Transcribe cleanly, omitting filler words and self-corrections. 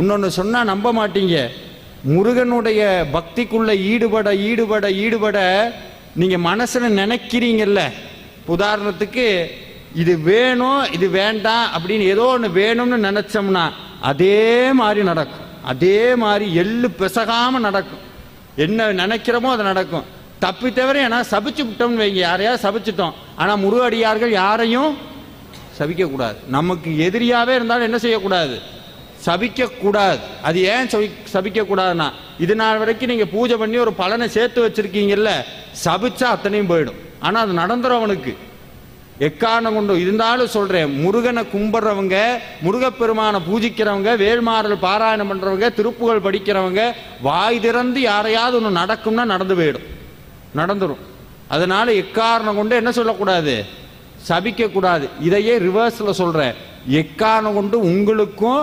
இன்னொன்று சொன்னால் நம்ப மாட்டீங்க. முருகனுடைய பக்திக்குள்ள ஈடுபட ஈடுபட ஈடுபட நீங்கள் மனசில் நினைக்கிறீங்கல்ல. உதாரணத்துக்கு இது வேணும் இது வேண்டாம் அப்படின்னு ஏதோ ஒன்று வேணும்னு நினச்சோம்னா அதே மாதிரி நடக்கும். அதே மாதிரி எள்ளு பிசகாமல் நடக்கும். என்ன நினைக்கிறோமோ அது நடக்கும். தப்பி தவிர ஏன்னா சபிச்சு விட்டோம்னு வைங்க, யாரையாவது சபிச்சிட்டோம். ஆனால் முருகடியார்கள் யாரையும் சபிக்கக்கூடாது. நமக்கு எதிரியாகவே இருந்தாலும் என்ன செய்யக்கூடாது? சபிக்கக்கூடாது. அது ஏன் சபிக்கக்கூடாதுன்னா, இது நாள் வரைக்கும் நீங்கள் பூஜை பண்ணி ஒரு பலனை சேர்த்து வச்சிருக்கீங்கல்ல, சபிச்சா அத்தனையும் போயிடும். ஆனால் அது நடந்துடும் அவனுக்கு. எக்காரணம் கொண்டு இருந்தாலும் சொல்கிறேன், முருகனை கும்பிட்றவங்க, முருகப்பெருமானை பூஜிக்கிறவங்க, வேல்மாறல் பாராயணம் பண்ணுறவங்க, திருப்புகழ் படிக்கிறவங்க, வாய் திறந்து யாரையாவது ஒன்று நடக்கும்னா நடந்து போயிடும், நடந்துடும். அதனால எக்காரணம் கொண்டு என்ன சொல்லக்கூடாது? சபிக்கக்கூடாது. இதையே ரிவர்ஸில் சொல்கிறேன், எக்காரணம் கொண்டு உங்களுக்கும்